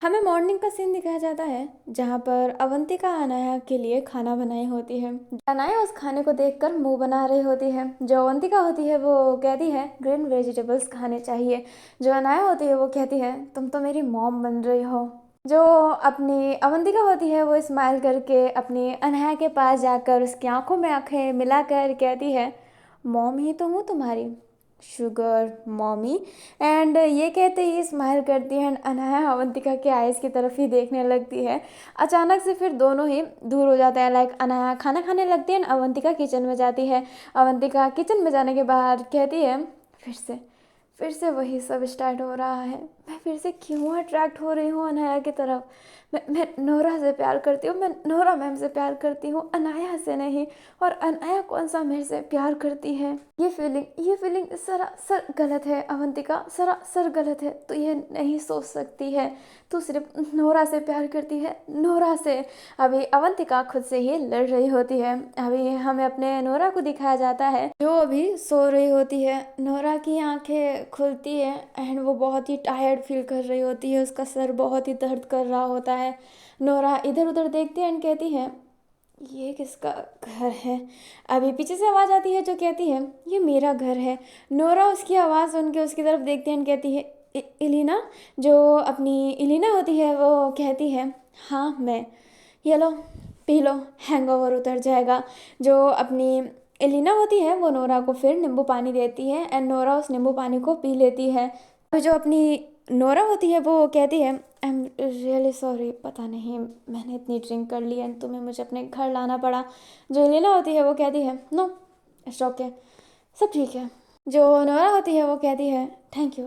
हमें मॉर्निंग का सीन दिखाया जाता है जहाँ पर अवंतिका अनाया के लिए खाना बनाई होती है। अनाया उस खाने को देखकर मुंह बना रही होती है। जो अवंतिका होती है वो कहती है ग्रीन वेजिटेबल्स खाने चाहिए। जो अनाया होती है वो कहती है तुम तो मेरी मॉम बन रही हो। जो अपनी अवंतिका होती है वो स्माइल करके अपनी अनाया के पास जाकर उसकी आंखों में आंखें मिलाकर कहती है मॉम ही तो हूँ तुम्हारी, शुगर मॉमी। एंड ये कहते ही स्माइल करती है एंड अनाया अवंतिका के आइज़ की तरफ ही देखने लगती है। अचानक से फिर दोनों ही दूर हो जाते हैं। लाइक अनाया खाना खाने लगती है एंड अवंतिका किचन में जाती है। अवंतिका किचन में जाने के बाद कहती है फिर से वही सब स्टार्ट हो रहा है। मैं फिर से क्यों अट्रैक्ट हो रही हूँ अनाया की तरफ। मैं नोरा से प्यार करती हूँ, मैं नोरा मैम से प्यार करती हूँ, अनाया से नहीं। और अनाया कौन सा मेरे से प्यार करती है। ये फीलिंग सरासर गलत है अवंतिका, सरासर गलत है। तो ये नहीं सोच सकती है, तू सिर्फ नोरा से प्यार करती है, नोरा से। अभी अवंतिका खुद से ही लड़ रही होती है। अभी हमें अपने नोरा को दिखाया जाता है जो अभी सो रही होती है। नोरा की आंखें खुलती है एंड वो बहुत ही टायर्ड फील कर रही होती है, उसका सर बहुत ही दर्द कर रहा होता है। नोरा इधर उधर देखती है एंड कहती है ये किसका घर है। अभी पीछे से आवाज़ आती है जो कहती है ये मेरा घर है। नोरा उसकी आवाज़ सुन के उसकी तरफ देखती है एंड कहती है इलीना। जो अपनी इलीना होती है वो कहती है हाँ मैं, ये लो पी लो, हैंगओवर उतर जाएगा। जो अपनी एलिना होती है वो नोरा को फिर नींबू पानी देती है एंड नोरा उस नींबू पानी को पी लेती है। तो जो अपनी नोरा होती है वो कहती है आई एम रियली सॉरी, पता नहीं मैंने इतनी ड्रिंक कर ली एंड तुम्हें मुझे अपने घर लाना पड़ा। जो एलिना होती है वो कहती है नो इट्स ओके, सब ठीक है। जो नोरा होती है वो कहती है थैंक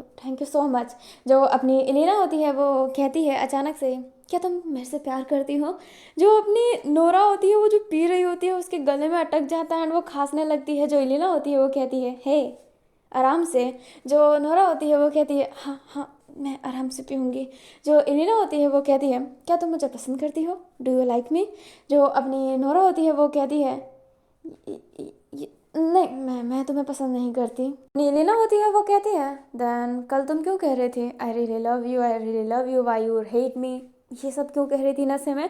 यू सो मच। जो अपनी एलिना होती है वो कहती है अचानक से क्या तुम मेरे से प्यार करती हो। जो अपनी नोरा होती है वो जो पी रही होती है उसके गले में अटक जाता है एंड वो खांसने लगती है। जो एलिना होती है वो कहती है हे आराम से। जो नोरा होती है वो कहती है हाँ हाँ मैं आराम से पीऊँगी। जो एलिना होती है वो कहती है क्या तुम मुझे पसंद करती हो, डू यू लाइक मी। जो अपनी नोरा होती है वो कहती है नहीं मैं तुम्हें पसंद नहीं करती। नीलिना होती है वो कहती है देन कल तुम क्यों कह रहे थे I really love you why you hate me. ये सब क्यों कह रही थी नशे में।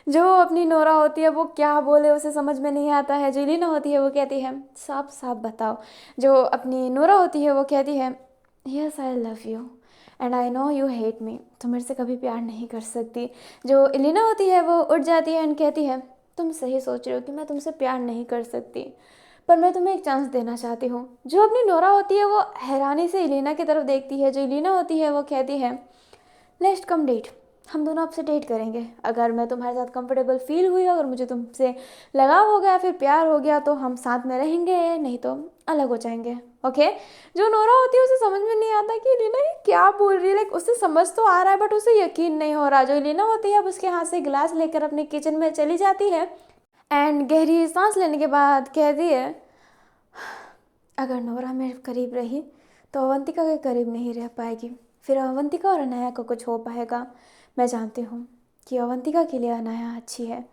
जो अपनी नोरा होती है वो क्या बोले उसे समझ में नहीं आता है। जो लीना होती है वो कहती है साफ साफ बताओ। जो अपनी नोरा होती है वो कहती है yes I love you and I know you hate me, तुम मेरे से कभी प्यार नहीं कर सकती। जो इलिना होती है वो उठ जाती है एंड कहती है तुम सही सोच रहे हो कि मैं तुमसे प्यार नहीं कर सकती, पर मैं तुम्हें एक चांस देना चाहती हूँ। जो अपनी नोरा होती है वो हैरानी से इलिना की तरफ देखती है। जो इलिना होती है वो कहती है लेट्स कम डेट, हम दोनों आपसे डेट करेंगे। अगर मैं तुम्हारे साथ कंफर्टेबल फील हुई, अगर मुझे तुमसे लगाव हो गया, फिर प्यार हो गया तो हम साथ में रहेंगे, नहीं तो अलग हो जाएंगे। ओके। जो नोरा होती है उसे समझ में नहीं आता कि लीना ये क्या बोल रही है। लाइक उसे समझ तो आ रहा है बट उसे यकीन नहीं हो रहा। जो लीना होती है अब उसके हाथ से गिलास लेकर अपने किचन में चली जाती है एंड गहरी सांस लेने के बाद कहती है अगर नोरा मेरे करीब रही तो अवंतिका के करीब नहीं रह पाएगी, फिर अवंतिका और अनाया को कुछ हो पाएगा। मैं जानती हूँ कि अवंतिका के लिए अनाया अच्छी है,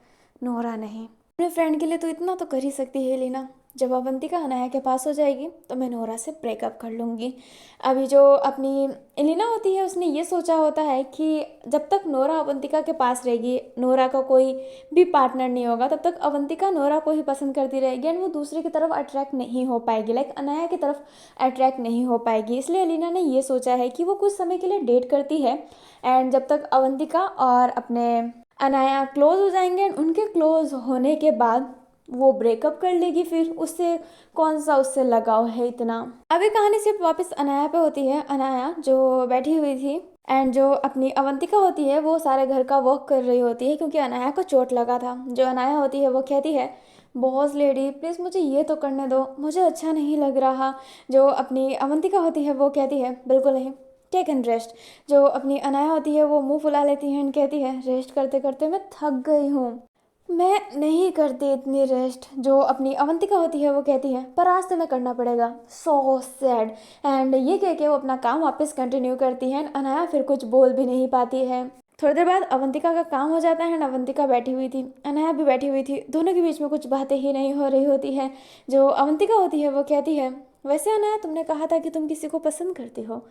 नोरा नहीं। अपने फ्रेंड के लिए तो इतना तो कर ही सकती है लीना। जब अवंतिका अनाया के पास हो जाएगी तो मैं नोरा से ब्रेकअप कर लूँगी। अभी जो अपनी एलिना होती है उसने ये सोचा होता है कि जब तक नोरा अवंतिका के पास रहेगी, नोरा का कोई भी पार्टनर नहीं होगा, तब तक अवंतिका नोरा को ही पसंद करती रहेगी एंड वो दूसरे की तरफ अट्रैक्ट नहीं हो पाएगी, लाइक अनाया की तरफ अट्रैक्ट नहीं हो पाएगी। इसलिए एलिना ने ये सोचा है कि वो कुछ समय के लिए डेट करती है एंड जब तक अवंतिका और अपने अनाया क्लोज हो जाएंगे एंड उनके क्लोज होने के बाद वो ब्रेकअप कर लेगी। फिर उससे कौन सा उससे लगाव है इतना। अभी कहानी सिर्फ वापस अनाया पे होती है। अनाया जो बैठी हुई थी एंड जो अपनी अवंतिका होती है वो सारे घर का वर्क कर रही होती है क्योंकि अनाया को चोट लगा था। जो अनाया होती है वो कहती है बॉस लेडी प्लीज़ मुझे ये तो करने दो, मुझे अच्छा नहीं लग रहा। जो अपनी अवंतिका होती है वो कहती है बिल्कुल नहीं, टेक एंड रेस्ट। जो अपनी अनाया होती है वो मुंह फुला लेती है एंड कहती है रेस्ट करते करते मैं थक गई हूँ, मैं नहीं करती इतनी रेस्ट। जो अपनी अवंतिका होती है वो कहती है पर आज तो मैं करना पड़ेगा, सो सैड। एंड ये कह के वो अपना काम वापस कंटिन्यू करती है एंड अनाया फिर कुछ बोल भी नहीं पाती है। थोड़ी देर बाद अवंतिका का काम हो जाता है एंड अवंतिका बैठी हुई थी, अनाया भी बैठी हुई थी, दोनों के बीच में कुछ बातें ही नहीं हो रही होती है। जो अवंतिका होती है वो कहती है वैसे अनाया तुमने कहा था कि तुम किसी को पसंद करती हो,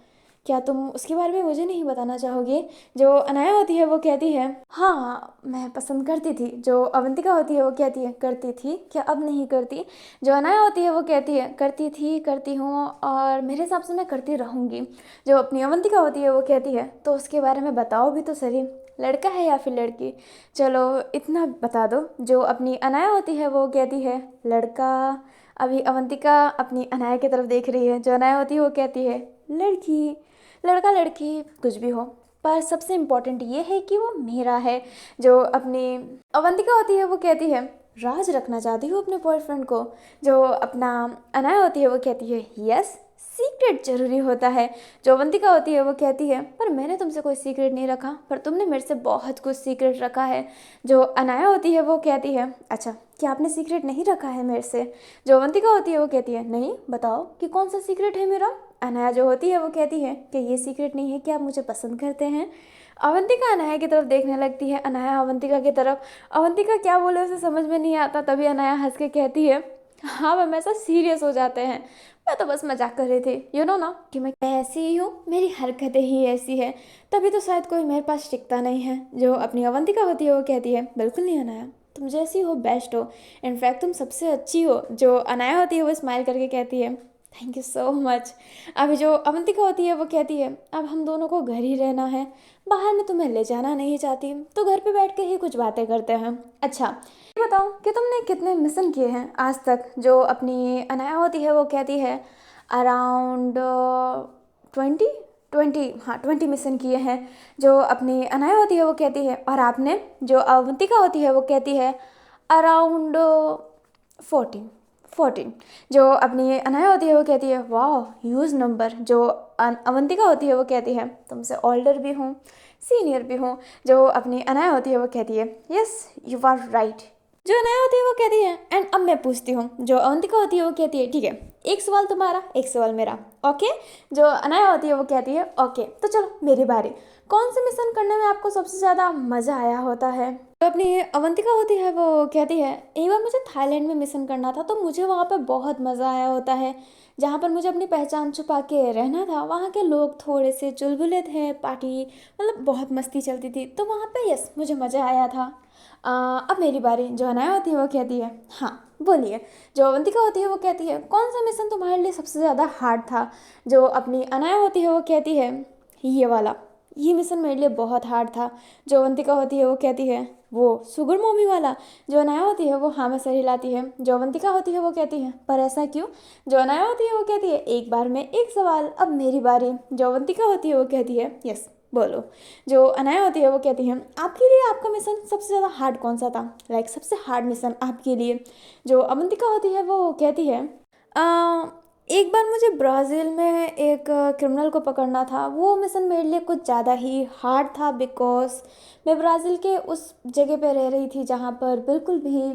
क्या तुम उसके बारे में मुझे नहीं बताना चाहोगे? जो अनाया होती है वो कहती है, हाँ मैं पसंद करती थी। जो अवंतिका होती है वो कहती है, करती थी क्या अब नहीं करती? जो अनाया होती है वो कहती है, करती थी, करती हूँ और मेरे हिसाब से मैं करती रहूँगी। जो अपनी अवंतिका होती है वो कहती है, तो उसके बारे में बताओ भी तो सही, लड़का है या फिर लड़की? चलो इतना बता दो। जो अपनी अनाया होती है वो कहती है, लड़का। अभी अवंतिका अपनी अनाया की तरफ देख रही है। जो अनाया होती है वो कहती है, लड़की। लड़का लड़की कुछ भी हो, पर सबसे इम्पोर्टेंट ये है कि वो मेरा है। जो अपनी अवंतिका होती है वो कहती है, राज रखना चाहती हूँ अपने बॉयफ्रेंड को। जो अपना अनाया होती है वो कहती है, यस सीक्रेट जरूरी होता है। जो अवंतिका होती है वो कहती है, पर मैंने तुमसे कोई सीक्रेट नहीं रखा, पर तुमने मेरे से बहुत कुछ सीक्रेट रखा है। जो अनाया होती है वो कहती है, अच्छा क्या आपने सीक्रेट नहीं रखा है मेरे से? जो अवंतिका होती है वो कहती है, नहीं बताओ कि कौन सा सीक्रेट है मेरा? अनाया जो होती है वो कहती है कि ये सीक्रेट नहीं है कि आप मुझे पसंद करते हैं। अवंतिका अनाया की तरफ देखने लगती है, अनाया अवंतिका की तरफ। अवंतिका क्या बोले उसे समझ में नहीं आता, तभी अनाया हंस के कहती है, हाँ हम ऐसा सीरियस हो जाते हैं, मैं तो बस मजाक कर रही थी। यू नो ना कि मैं ऐसी ही हूँ, मेरी हरकतें ही ऐसी है, तभी तो शायद कोई मेरे पास टिकता नहीं है। जो अपनी अवंतिका होती है वो कहती है, बिल्कुल नहीं अनाया, तुम जैसी हो बेस्ट हो, इनफैक्ट तुम सबसे अच्छी हो। जो अनाया होती है वो स्माइल करके कहती है, थैंक यू सो मच। अभी जो अवंतिका होती है वो कहती है, अब हम दोनों को घर ही रहना है, बाहर में तुम्हें ले जाना नहीं चाहती, तो घर पे बैठ के ही कुछ बातें करते हैं। अच्छा ये बताओ कि तुमने कितने मिशन किए हैं आज तक? जो अपनी अनाया होती है वो कहती है, अराउंड 20। 20, हाँ 20 मिशन किए हैं। जो अपनी अनाया होती है वो कहती है, और आपने? जो अवंतिका होती है वो कहती है, अराउंड 14। 14। जो अपनी अनाया होती है वो कहती है, वाह ह्यूज नंबर। जो अवंतिका होती है वो कहती है, तुमसे ओल्डर भी हूँ, सीनियर भी हूँ। जो अपनी अनाया होती है वो कहती है, यस यू आर राइट। जो अनाया होती है वो कहती है, एंड अब मैं पूछती हूँ। जो अवंतिका होती है वो कहती है, ठीक है एक सवाल तुम्हारा एक सवाल मेरा, ओके? जो अनाया होती है वो कहती है, ओके तो चलो मेरी बारी। कौन से मिशन करने में आपको सबसे ज़्यादा मज़ा आया होता है? जो अपनी अवंतिका होती है वो कहती है, एक बार मुझे थाईलैंड में मिशन करना था, तो मुझे वहाँ पे बहुत मज़ा आया होता है। जहाँ पर मुझे अपनी पहचान छुपा के रहना था, वहाँ के लोग थोड़े से चुलबुले थे, पार्टी मतलब बहुत मस्ती चलती थी, तो वहाँ पे यस मुझे मज़ा आया था। अब मेरी बारी। जो अनाया होती है वो कहती है, हाँ बोलिए। जो अवंतिका होती है वो कहती है, कौन सा मिशन तुम्हारे लिए सबसे ज़्यादा हार्ड था? जो अपनी अनाया होती है वो कहती है, ये वाला, ये मिशन मेरे लिए बहुत हार्ड था। जो अवंतिका होती है वो कहती है, वो सुगर मॉमी वाला? जो अनाया होती है वो हाँ में सर हिलाती है। जो अवंतिका होती है वो कहती है, पर ऐसा क्यों? जो अनाया होती है वो कहती है, एक बार में एक सवाल, अब मेरी बारी। जो अवंतिका होती है वो कहती है, यस बोलो। जो अनाया होती है वो कहती है, आपके लिए आपका मिशन सबसे ज़्यादा हार्ड कौन सा था? लाइक सबसे हार्ड मिशन आपके लिए? जो अवंतिका होती है वो कहती है, एक बार मुझे ब्राज़ील में एक क्रिमिनल को पकड़ना था, वो मिशन मेरे लिए कुछ ज़्यादा ही हार्ड था, बिकॉज मैं ब्राज़ील के उस जगह पे रह रही थी जहाँ पर बिल्कुल भी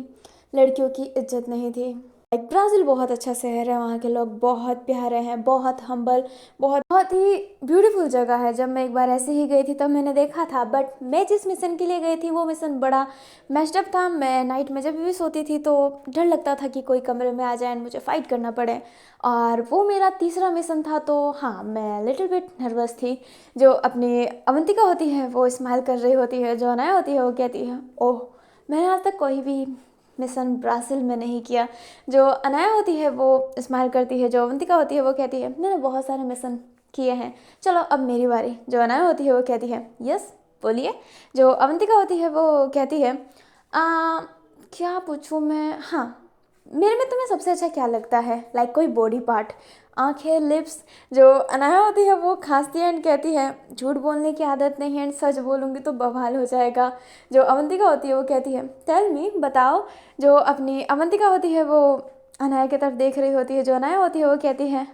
लड़कियों की इज्जत नहीं थी। लाइक ब्राज़ील बहुत अच्छा शहर है, वहाँ के लोग बहुत प्यारे हैं, बहुत हम्बल, बहुत बहुत ही ब्यूटीफुल जगह है। जब मैं एक बार ऐसे ही गई थी तब मैंने देखा था, बट मैं जिस मिशन के लिए गई थी वो मिशन बड़ा मैस्ड अप था। मैं नाइट में जब भी सोती थी तो डर लगता था कि कोई कमरे में आ जाए एंड मुझे फ़ाइट करना पड़े, और वो मेरा तीसरा मिशन था, तो हाँ मैं लिटिल बिट नर्वस थी। जो अपनी अवंतिका होती है वो स्माइल कर रही होती है। जो अनाया होती है वो कहती है, ओह मैंने आज तक कोई भी मिशन ब्राज़ील में नहीं किया। जो अनाया होती है वो स्माइल करती है। जो अवंतिका होती है वो कहती है, मैंने बहुत सारे मिशन किए हैं, चलो अब मेरी बारी। जो अनाया होती है वो कहती है, यस बोलिए। जो अवंतिका होती है वो कहती है, क्या पूछूं मैं? हाँ मेरे में तुम्हें सबसे अच्छा क्या लगता है? लाइक कोई बॉडी पार्ट, आंखें, लिप्स? जो अनाया होती है वो खांसती है एंड कहती है, झूठ बोलने की आदत नहीं है एंड सच बोलूँगी तो बवाल हो जाएगा। जो अवंतिका होती है वो कहती है, टेल मी बताओ। जो अपनी अवंतिका होती है वो अनाया की तरफ देख रही होती है। जो अनाया होती है वो कहती है,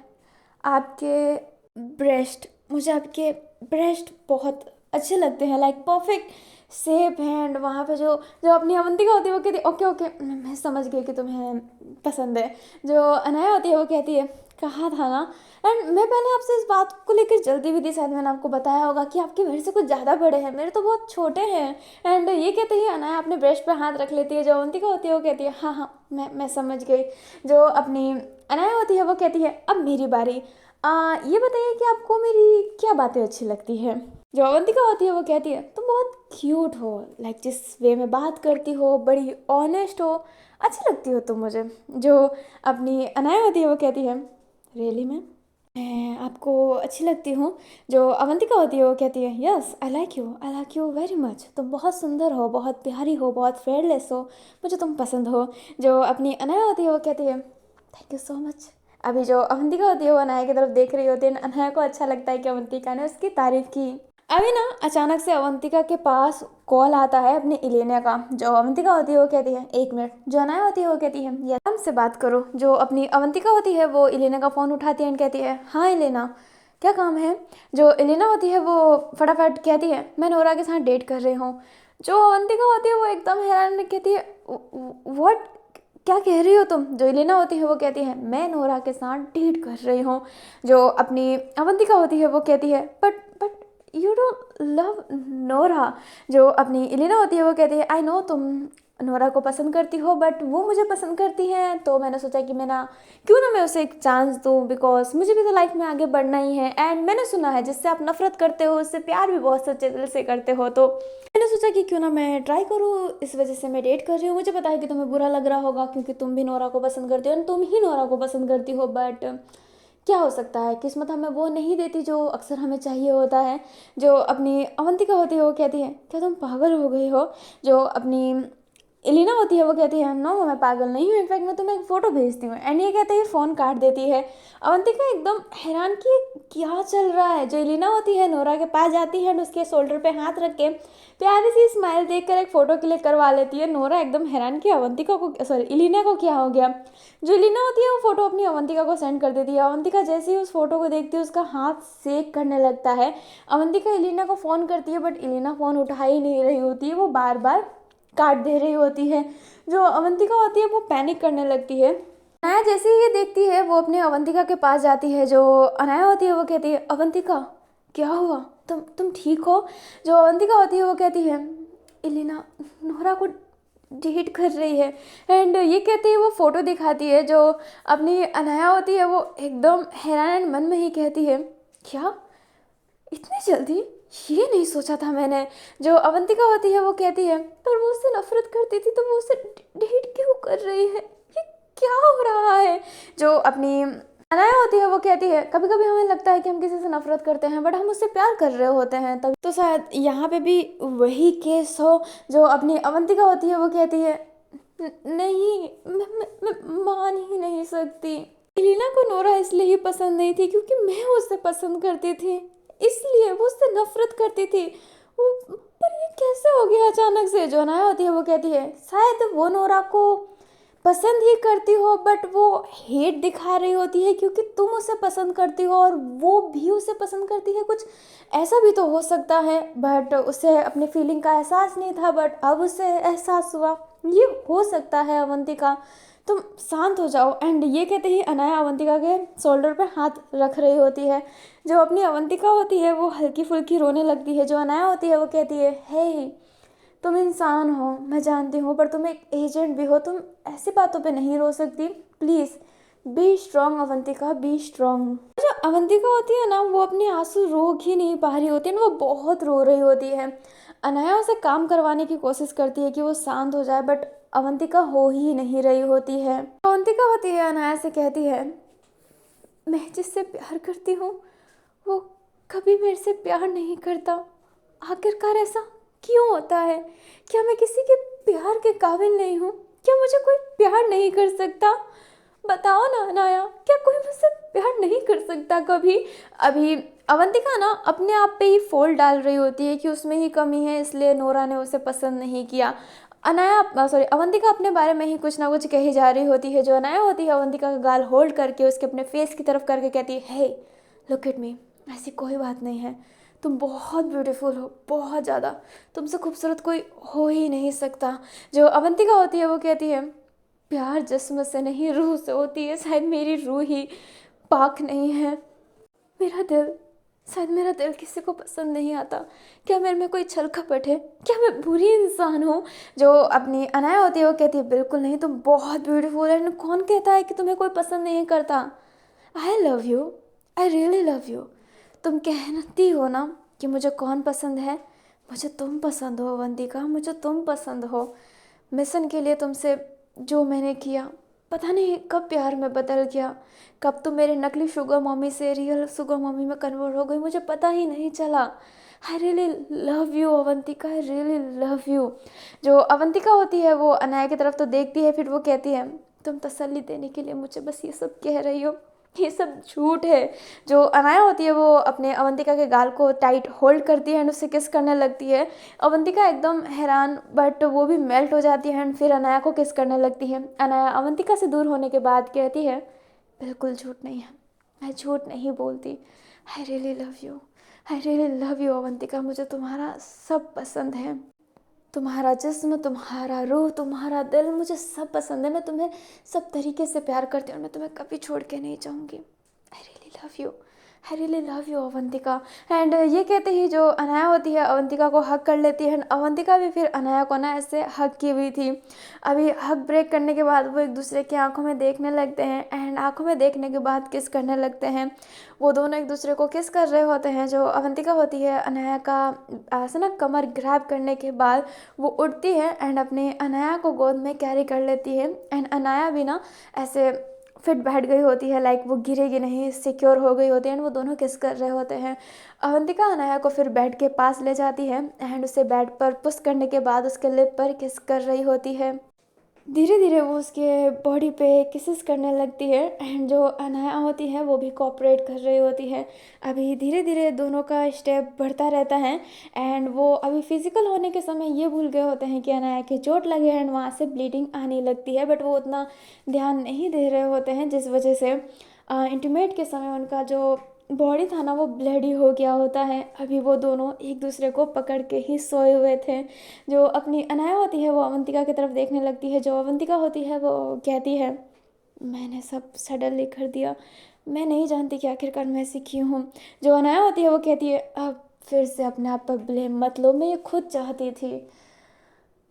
आपके ब्रेस्ट, मुझे आपके ब्रेस्ट बहुत अच्छे लगते हैं, लाइक परफेक्ट शेप है। एंड वहाँ पे जो जो अपनी अवंतिका होती है वो कहती है, ओके ओके मैं समझ गई कि तुम्हें पसंद है। जो अनाया होती है वो कहती है, कहा था ना। एंड मैं पहले आपसे इस बात को लेकर जल्दी भी थी, शायद मैंने आपको बताया होगा कि आपके मेरे से कुछ ज़्यादा बड़े हैं, मेरे तो बहुत छोटे हैं। एंड ये कहते ही अनाया अपने ब्रेस्ट पे हाथ रख लेती है। जो अवंतिका होती है वो कहती है, हाँ हाँ मैं समझ गई। जो अपनी अनाया होती है वो कहती है, अब मेरी बारी। ये बताइए कि आपको मेरी क्या बातें अच्छी लगती है। जो अवंतिका होती है वो कहती है तुम बहुत क्यूट हो, लाइक जिस वे में बात करती हो बड़ी ऑनेस्ट हो, अच्छी लगती हो तुम मुझे। जो अपनी अनाया होती है वो कहती है रियली मैं आपको अच्छी लगती हूँ। जो अवंतिका होती है वो कहती है yes I like you very much, तुम बहुत सुंदर हो, बहुत प्यारी हो, बहुत फेयरलेस हो, मुझे तुम पसंद हो। जो अपनी अनाया होती है वो कहती है थैंक यू सो मच। अभी जो अवंतिका होती है वो अनाया की तरफ देख रही होती है, अनाया को अच्छा लगता है कि अवंतिका ने उसकी तारीफ की। अभी ना अचानक से अवंतिका के पास कॉल आता है अपनी इलेना का। जो अवंतिका होती है वो कहती है एक मिनट। जो अनाया होती है वो कहती है ये हमसे बात करो। जो अपनी अवंतिका होती है वो इलेना का फ़ोन उठाती है एंड कहती है हाँ इलेना क्या काम है। जो इलेना होती है वो फटाफट कहती है मैं नोरा के साथ डेट कर रही हूँ। जो अवंतिका होती है वो एकदम हैरान कहती है व्हाट, क्या कह रही हो तुम। जो इलेना होती है वो कहती है मैं नोरा के साथ डेट कर रही हूँ। जो अपनी अवंतिका होती है वो कहती है but you don't love Nora. जो अपनी इलेना होती है वो कहती है आई नो तुम नोरा को पसंद करती हो बट वो मुझे पसंद करती है, तो मैंने सोचा कि क्यों ना मैं उसे एक चांस दूँ, बिकॉज मुझे भी तो लाइफ में आगे बढ़ना ही है। एंड मैंने सुना है जिससे आप नफरत करते हो उससे प्यार भी बहुत सच्चे दिल से करते हो, तो मैंने सोचा कि क्यों ना मैं ट्राई करूँ, इस वजह से मैं डेट कर रही हूँ। मुझे पता है कि तुम्हें बुरा लग रहा होगा क्योंकि तुम भी नोरा को पसंद करती हो और तुम ही नोरा को पसंद करती हो, बट क्या हो सकता है, किस्मत हमें वो नहीं देती जो अक्सर हमें चाहिए होता है। जो अपनी अवंतिका होती है वो कहती है क्या तुम पागल हो गई हो। जो अपनी एलिना होती है वो कहती है नो मैं पागल नहीं हूँ, इनफैक्ट मैं तुम्हें एक फ़ोटो भेजती हूँ। एंड ये कहते ही फ़ोन काट देती है। अवंतिका एकदम हैरान कि क्या चल रहा है। जो एलिना होती है नोरा के पास जाती है एंड उसके शोल्डर पे हाथ रख के प्यारी सी स्माइल देकर एक फ़ोटो क्लिक करवा लेती है। नोरा एकदम हैरान कि अवंतिका को सॉरी एलिना को क्या हो गया। जो एलिना होती है वो फ़ोटो अपनी अवंतिका को सेंड कर देती है। अवंतिका जैसे ही उस फोटो को देखती है उसका हाथ सेक करने लगता है। अवंतिका एलिना को फ़ोन करती है बट एलिना फ़ोन उठा ही नहीं रही होती है, वो बार बार काट दे रही होती है। जो अवंतिका होती है वो पैनिक करने लगती है। अनाया जैसे ही ये देखती है वो अपने अवंतिका के पास जाती है। जो अनाया होती है वो कहती है अवंतिका क्या हुआ, तुम ठीक हो। जो अवंतिका होती है वो कहती है एलिना नोरा को डेट कर रही है। एंड ये कहती है वो फ़ोटो दिखाती है। जो अपनी अनाया होती है वो एकदम हैरान मन में ही कहती है क्या इतनी जल्दी, ये नहीं सोचा था मैंने। जो अवंतिका होती है वो कहती है पर वो उससे नफरत करती थी तो वो उससे डेट क्यों कर रही है, ये क्या हो रहा है। जो अपनी अनाया होती है वो कहती है कभी कभी हमें लगता है कि हम किसी से नफरत करते हैं बट हम उससे प्यार कर रहे होते हैं, तब तो शायद यहाँ पे भी वही केस हो। जो अपनी अवंतिका होती है वो कहती है नहीं मैं मान ही नहीं सकती। एलिना को नोरा इसलिए ही पसंद नहीं थी क्योंकि मैं उससे पसंद करती थी, इसलिए वो उससे नफरत करती थी। पर ये कैसे हो गया अचानक से। जो अनाया होती है वो कहती है शायद वो नोरा को पसंद ही करती हो बट वो हेट दिखा रही होती है क्योंकि तुम उसे पसंद करती हो और वो भी उसे पसंद करती है, कुछ ऐसा भी तो हो सकता है। बट उसे अपनी फीलिंग का एहसास नहीं था बट अब उसे एहसास हुआ, ये हो सकता है। अवंतिका तुम शांत हो जाओ। एंड ये कहते ही अनाया अवंतिका के शोल्डर पर हाथ रख रही होती है। जो अपनी अवंतिका होती है वो हल्की फुल्की रोने लगती है। जो अनाया होती है वो कहती है हे तुम इंसान हो मैं जानती हूँ पर तुम एक एजेंट भी हो, तुम ऐसी बातों पे नहीं रो सकती, please be strong Avantika be strong. जो अवंतिका होती है ना वो अपने आंसू रोक ही नहीं पा रही होती है, वो बहुत रो रही होती है। अनाया उसे काम करवाने की कोशिश करती है कि वो शांत हो जाए बट अवंतिका हो ही नहीं रही होती है। अवंतिका होती है अनाया से कहती है मैं जिससे प्यार करती हूँ वो कभी मेरे से प्यार नहीं करता, आखिरकार ऐसा क्यों होता है। क्या मैं किसी के प्यार के काबिल नहीं हूँ, क्या मुझे कोई प्यार नहीं कर सकता, बताओ ना अनाया क्या कोई मुझसे प्यार नहीं कर सकता कभी। अभी अवंतिका ना अपने आप पे ही फॉल्ट डाल रही होती है कि उसमें ही कमी है इसलिए नोरा ने उसे पसंद नहीं किया। अनाया सॉरी अवंतिका अपने बारे में ही कुछ ना कुछ कही जा रही होती है। जो अनाया होती है अवंतिका का गाल होल्ड करके उसके अपने फेस की तरफ करके कहती है हे लुक एट मी, ऐसी कोई बात नहीं है, तुम बहुत ब्यूटीफुल हो बहुत ज़्यादा, तुमसे खूबसूरत कोई हो ही नहीं सकता। जो अवंतिका होती है वो कहती है प्यार जिस्म से नहीं रूह से होती है, शायद मेरी रूह ही पाक नहीं है, मेरा दिल शायद मेरा दिल किसी को पसंद नहीं आता, क्या मेरे में कोई छल कपट है, क्या मैं बुरी इंसान हूँ। जो अपनी अनाया होती है वो कहती है बिल्कुल नहीं, तुम बहुत ब्यूटीफुल है, कौन कहता है कि तुम्हें कोई पसंद नहीं करता, I love you I really love you. तुम कहती हो ना कि मुझे कौन पसंद है, मुझे तुम पसंद हो अवंतिका, मुझे तुम पसंद हो। मिशन के लिए तुमसे जो मैंने किया, पता नहीं कब प्यार में बदल गया, कब तुम मेरे नकली शुगर मम्मी से रियल शुगर मम्मी में कन्वर्ट हो गई, मुझे पता ही नहीं चला। I really love you Avantika, I really love you. जो अवंतिका होती है वो अनाया की तरफ तो देखती है, फिर वो कहती है तुम तसल्ली देने के लिए मुझे बस ये सब कह रही हो, ये सब झूठ है। जो अनाया होती है वो अपने अवंतिका के गाल को टाइट होल्ड करती है एंड उससे किस करने लगती है। अवंतिका एकदम हैरान बट वो भी मेल्ट हो जाती है एंड फिर अनाया को किस करने लगती है। अनाया अवंतिका से दूर होने के बाद कहती है बिल्कुल झूठ नहीं है, मैं झूठ नहीं बोलती। I really love you, I really love you Avantika, मुझे तुम्हारा सब पसंद है, तुम्हारा जिस्म, तुम्हारा रूह, तुम्हारा दिल, मुझे सब पसंद है। मैं तुम्हें सब तरीके से प्यार करती हूँ और मैं तुम्हें कभी छोड़ के नहीं जाऊँगी। I really love you, I really love you Avantika. And ये कहते ही जो अनाया होती है अवंतिका को हक कर लेती है एंड अवंतिका भी फिर अनाया को ना ऐसे हक की हुई थी। अभी हक ब्रेक करने के बाद वो एक दूसरे की आंखों में देखने लगते हैं एंड आंखों में देखने के बाद किस करने लगते हैं। वो दोनों एक दूसरे को किस कर रहे होते हैं। जो अवंतिका होती है अनाया का ऐसे ना कमर ग्रैब करने के बाद वो उठती है एंड अपने अनाया को गोद में कैरी कर लेती है एंड अनाया भी ना ऐसे फिट बैठ गई होती है, लाइक वो गिरेगी नहीं, सिक्योर हो गई होती है एंड वो दोनों किस कर रहे होते हैं। अवंतिका अनाया को फिर बेड के पास ले जाती है एंड उसे बेड पर पुश करने के बाद उसके लिप पर किस कर रही होती है। धीरे धीरे वो उसके बॉडी पे किसेस करने लगती है एंड जो अनाया होती है वो भी कोऑपरेट कर रही होती है। अभी धीरे धीरे दोनों का स्टेप बढ़ता रहता है एंड वो अभी फिजिकल होने के समय ये भूल गए होते हैं कि अनाया के चोट लगे एंड वहाँ से ब्लीडिंग आने लगती है, बट वो उतना ध्यान नहीं दे रहे होते हैं जिस वजह से इंटीमेट के समय उनका जो बॉडी था ना वो ब्लडी हो गया होता है। अभी वो दोनों एक दूसरे को पकड़ के ही सोए हुए थे। जो अपनी अनाया होती है वो अवंतिका की तरफ देखने लगती है। जो अवंतिका होती है वो कहती है मैंने सब सडनली कर दिया, मैं नहीं जानती कि आखिरकार मैं ऐसी क्यों हूँ। जो अनाया होती है वो कहती है अब फिर से अपने आप पर ब्लेम मत लो, मैं ये खुद चाहती थी,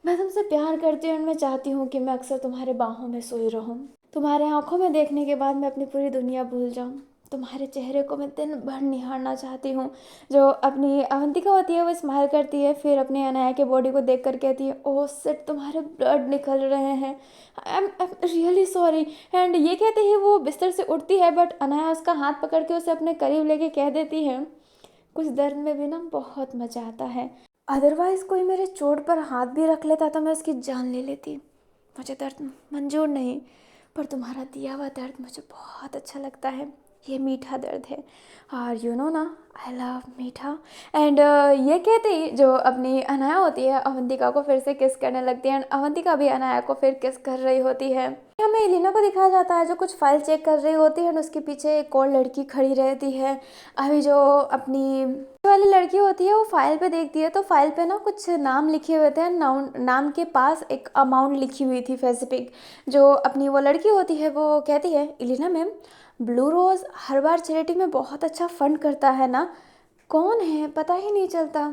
मैं तुमसे प्यार करती हूँ और मैं चाहती हूँ कि मैं अक्सर तुम्हारे बाहों में सोई रहूँ, तुम्हारे आंखों में देखने के बाद मैं अपनी पूरी दुनिया भूल जाऊँ, तुम्हारे चेहरे को मैं दिन भर निहारना चाहती हूँ। जो अपनी अवंतिका होती है वो स्माइल करती है, फिर अपने अनाया के बॉडी को देख कर कहती है ओह शिट तुम्हारे ब्लड निकल रहे हैं, आई एम रियली सॉरी। एंड ये कहते ही वो बिस्तर से उठती है बट अनाया उसका हाथ पकड़ के उसे अपने करीब लेके कह देती है कुछ दर्द में भी ना बहुत मजा आता है, अदरवाइज़ कोई मेरे चोट पर हाथ भी रख लेता तो मैं उसकी जान ले लेती, मुझे दर्द मंजूर नहीं, पर तुम्हारा दिया हुआ दर्द मुझे बहुत अच्छा लगता है, ये मीठा दर्द है और यू नो ना आई लव मीठा। एंड ये कहते ही जो अपनी अनाया होती है अवंतिका को फिर से किस करने लगती है एंड अवंतिका भी अनाया को फिर किस कर रही होती है। हमें एलिना को दिखाया जाता है जो कुछ फाइल चेक कर रही होती है एंड उसके पीछे एक और लड़की खड़ी रहती है। अभी जो अपनी वाली लड़की होती है वो फाइल पे देखती है तो फाइल पे ना कुछ नाम लिखे हुए थे, नाम के पास एक अमाउंट लिखी हुई थी स्पेसिफिक। जो अपनी वो लड़की होती है वो कहती है एलिना मैम ब्लू रोज़ हर बार चैरिटी में बहुत अच्छा फंड करता है ना, कौन है पता ही नहीं चलता।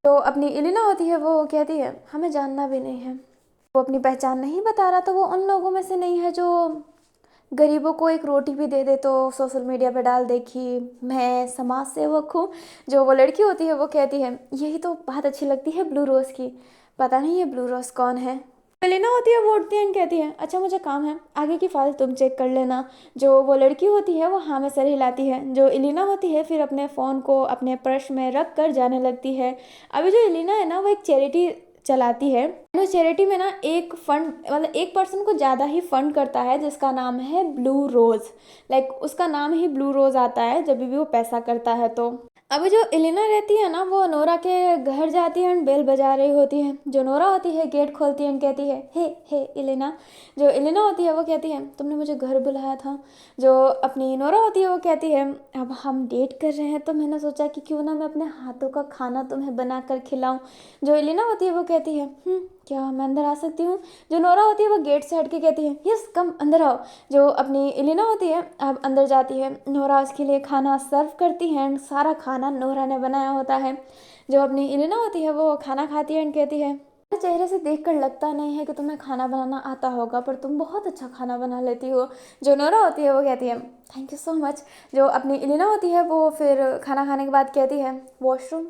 तो अपनी एलिना होती है वो कहती है हमें जानना भी नहीं है, वो अपनी पहचान नहीं बता रहा तो वो उन लोगों में से नहीं है जो गरीबों को एक रोटी भी दे दे तो सोशल मीडिया पे डाल दे कि मैं समाज सेवक हूँ। जो वो लड़की होती है वो कहती है यही तो बात अच्छी लगती है ब्लू रोज़ की, पता नहीं ये ब्लू रोज़ कौन है। एलिना होती है वो उठती है एंड कहती है अच्छा मुझे काम है, आगे की फाइल तुम चेक कर लेना। जो वो लड़की होती है वो हाँ में सर हिलाती है। जो एलिना होती है फिर अपने फ़ोन को अपने पर्स में रख कर जाने लगती है। अभी जो एलिना है ना वो एक चैरिटी चलाती है, उस चैरिटी में ना एक फंड मतलब एक पर्सन को ज़्यादा ही फंड करता है जिसका नाम है ब्लू रोज़, लाइक उसका नाम ही ब्लू रोज़ आता है जब भी वो पैसा करता है। तो अभी जो एलिना रहती है ना वो नोरा के घर जाती है एंड बेल बजा रही होती है। जो नोरा होती है गेट खोलती है एंड कहती है हे एलिना। जो एलिना होती है वो कहती है तुमने मुझे घर बुलाया था। जो अपनी नोरा होती है वो कहती है अब हम डेट कर रहे हैं तो मैंने सोचा कि क्यों ना मैं अपने हाथों का खाना तुम्हें बना कर खिलाऊँ। जो एलिना होती है वो कहती है क्या मैं अंदर आ सकती हूँ। जो नोरा होती है वो गेट से हट के कहती है यस कम अंदर आओ। जो अपनी एलिना होती है अब अंदर जाती है, नोरा उसके लिए खाना सर्व करती है एंड सारा खाना नोरा ने बनाया होता है। जो अपनी एलिना होती है वो खाना खाती है एंड कहती है चेहरे से देखकर लगता नहीं है कि तुम्हें खाना बनाना आता होगा, पर तुम बहुत अच्छा खाना बना लेती हो। जो नोरा होती है वो कहती है थैंक यू सो मच। जो अपनी इलिना होती है वो फिर खाना खाने के बाद कहती है वॉशरूम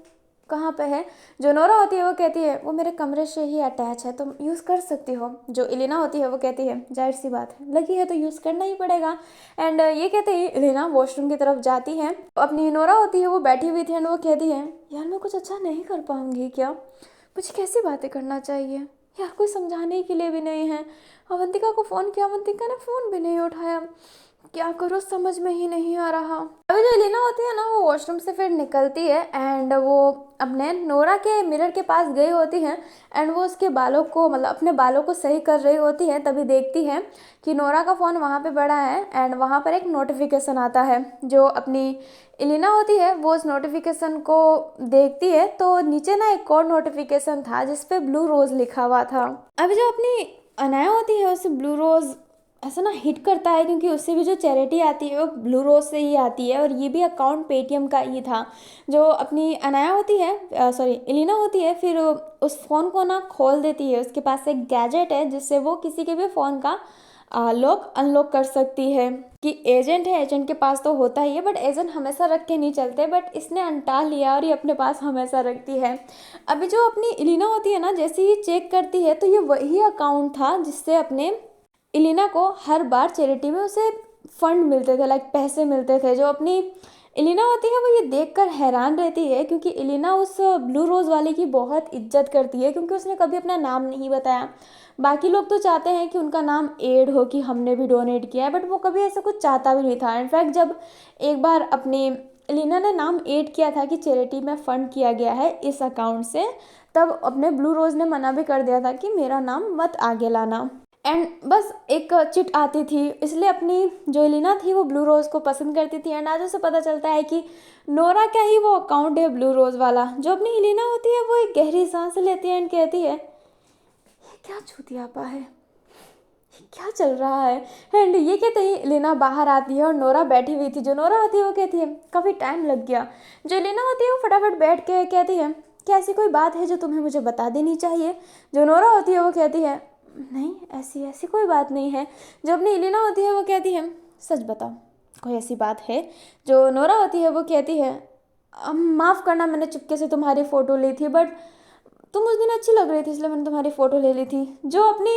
कहाँ पे है। जो नोरा होती है वो कहती है वो मेरे कमरे से ही अटैच है, तुम यूज़ कर सकती हो। जो इलिना होती है वो कहती है जाहिर सी बात है, लगी है तो यूज़ करना ही पड़ेगा। एंड ये कहते ही इलिना वॉशरूम की तरफ जाती है। अपनी नोरा होती है वो बैठी हुई थी एंड वो कहती है यार मैं कुछ अच्छा नहीं कर पाऊँगी क्या, मुझे कैसी बातें करना चाहिए यार, कोई समझाने के लिए भी नहीं है। अवंतिका को फ़ोन किया, अवंतिका ने फ़ोन भी नहीं उठाया, क्या करो समझ में ही नहीं आ रहा। अभी जो एलिना होती है ना वो वॉशरूम से फिर निकलती है एंड वो अपने नोरा के मिरर के पास गई होती है एंड वो उसके बालों को मतलब अपने बालों को सही कर रही होती है। तभी देखती है कि नोरा का फ़ोन वहाँ पे पड़ा है एंड वहाँ पर एक नोटिफिकेशन आता है। जो अपनी एलिना होती है वो उस नोटिफिकेशन को देखती है तो नीचे ना एक और नोटिफिकेशन था जिस पे ब्लू रोज़ लिखा हुआ था। अभी जो अपनी अनाया होती है उसे ब्लू रोज़ ऐसा ना हिट करता है क्योंकि उससे भी जो चैरिटी आती है वो ब्लू रोज से ही आती है और ये भी अकाउंट पेटीएम का ही था। जो अपनी अनाया होती है सॉरी एलिना होती है फिर उस फ़ोन को ना खोल देती है। उसके पास एक गैजेट है जिससे वो किसी के भी फ़ोन का लॉक अनलॉक कर सकती है। कि एजेंट है, एजेंट के पास तो होता ही है बट एजेंट हमेशा रख के नहीं चलते, बट इसने अनटा लिया और ये अपने पास हमेशा रखती है। अभी जो अपनी एलिना होती है ना जैसे ही चेक करती है तो ये वही अकाउंट था जिससे अपने एलिना को हर बार चैरिटी में उसे फंड मिलते थे, लाइक पैसे मिलते थे। जो अपनी एलिना होती है वो ये देखकर हैरान रहती है क्योंकि एलिना उस ब्लू रोज़ वाले की बहुत इज्जत करती है क्योंकि उसने कभी अपना नाम नहीं बताया। बाकी लोग तो चाहते हैं कि उनका नाम ऐड हो कि हमने भी डोनेट किया है, बट वो कभी ऐसा कुछ चाहता भी नहीं था। इनफैक्ट जब एक बार अपनी एलिना ने नाम ऐड किया था कि चैरिटी में फ़ंड किया गया है इस अकाउंट से, तब अपने ब्लू रोज़ ने मना भी कर दिया था कि मेरा नाम मत आगे लाना। एंड बस एक चिट आती थी इसलिए अपनी जो एलिना थी वो ब्लू रोज़ को पसंद करती थी। एंड आज उसे पता चलता है कि नोरा का ही वो अकाउंट है ब्लू रोज़ वाला। जो अपनी एलिना होती है वो एक गहरी सांस लेती है एंड कहती है ये क्या चूतियापा है, ये क्या चल रहा है। एंड ये कहते ही एलिना बाहर आती है और नोरा बैठी हुई थी। जो नोरा होती है वो कहती है काफ़ी टाइम लग गया। जो एलिना होती है वो फटाफट बैठ के कहती है क्या ऐसी कोई बात है जो तुम्हें मुझे बता देनी चाहिए। जो नोरा होती है वो कहती है नहीं ऐसी ऐसी कोई बात नहीं है। जो अपनी एलिना होती है वो कहती है सच बताओ कोई ऐसी बात है। जो नोरा होती है वो कहती है माफ़ करना मैंने चुपके से तुम्हारी फ़ोटो ली थी, बट तुम उस दिन अच्छी लग रही थी इसलिए मैंने तुम्हारी फ़ोटो ले ली थी। जो अपनी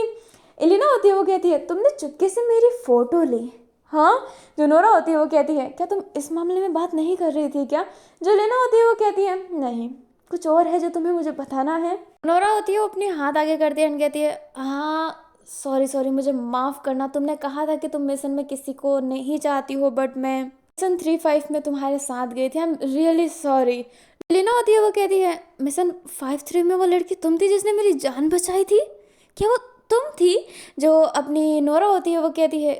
एलिना होती है वो कहती है तुमने चुपके से मेरी फ़ोटो ली, हाँ। जो नोरा होती है वो कहती है क्या तुम इस मामले में बात नहीं कर रही थी क्या। जो एलिना होती है वो कहती है नहीं कुछ और है जो तुम्हें मुझे बताना है। नोरा होती है वो अपने हाथ आगे करती है और कहती है हाँ सॉरी सॉरी मुझे माफ़ करना, तुमने कहा था कि तुम मिशन में किसी को नहीं चाहती हो बट मैं मिशन 3-5 में तुम्हारे साथ गई थी, I am really sorry. Leena होती है वो कहती है मिशन 5-3 में वो लड़की तुम थी जिसने मेरी जान बचाई थी, क्या वो तुम थी। जो अपनी नोरा होती है वो कहती है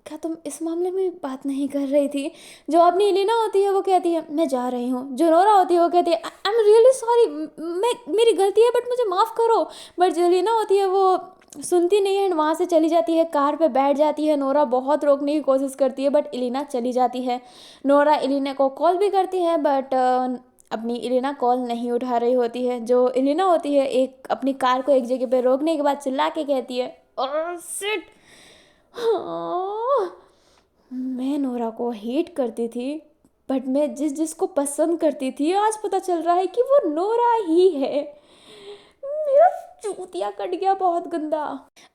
क्या तुम इस मामले में बात नहीं कर रही थी। जो अपनी एलिना होती है वो कहती है मैं जा रही हूँ। जो नोरा होती है वो कहती है आई एम रियली सॉरी, मैं मेरी गलती है बट मुझे माफ़ करो। बट जो एलिना होती है वो सुनती नहीं है एंड वहाँ से चली जाती है, कार पे बैठ जाती है। नोरा बहुत रोकने की कोशिश करती है बट एलिना चली जाती है। नोरा एलिना को कॉल भी करती है बट अपनी एलिना कॉल नहीं उठा रही होती है। जो एलिना होती है एक अपनी कार को एक जगह पे रोकने के बाद चिल्ला के कहती है ओह शिट, मैं नोरा को हेट करती थी बट मैं जिसको पसंद करती थी आज पता चल रहा है कि वो नोरा ही है। मेरा चूतिया कट गया बहुत गंदा।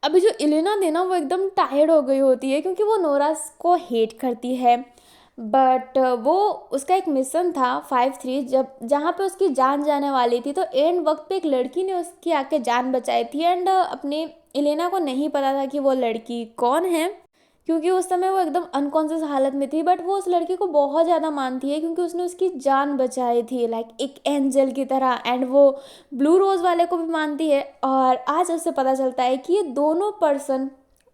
अभी जो एलिना थी ना वो एकदम टायर्ड हो गई होती है क्योंकि वो नोरा को हेट करती है बट वो उसका एक मिशन था 5-3 जब जहाँ पे उसकी जान जाने वाली थी, तो एंड वक्त पे एक लड़की ने उसकी आके जान बचाई थी। एंड अपने एलिना को नहीं पता था कि वो लड़की कौन है क्योंकि उस समय वो एकदम अनकॉन्शियस हालत में थी, बट वो उस लड़की को बहुत ज़्यादा मानती है क्योंकि उसने उसकी जान बचाई थी लाइक एक एंजल की तरह। एंड वो ब्लू रोज़ वाले को भी मानती है और आज उसे पता चलता है कि ये दोनों पर्सन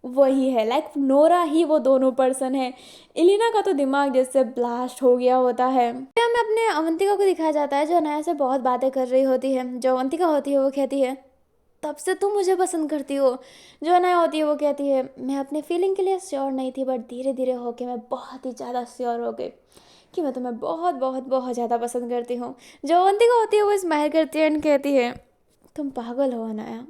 वही है, लाइक नोरा ही वो दोनों पर्सन है। एलिना का तो दिमाग जैसे ब्लास्ट हो गया होता है। हमें अपने अवंतिका को दिखाया जाता है जो अनाया से बहुत बातें कर रही होती है। जो अवंतिका होती है वो कहती है तब से तुम मुझे पसंद करती हो। जो अनाया होती है वो कहती है मैं अपने फीलिंग के लिए श्योर नहीं थी बट धीरे धीरे होके मैं बहुत ही ज़्यादा श्योर हो गई कि मैं तुम्हें बहुत बहुत बहुत ज़्यादा पसंद करती हूँ। जो अवंतिका होती है वो स्माइल करती है एंड कहती है तुम पागल हो अनाया,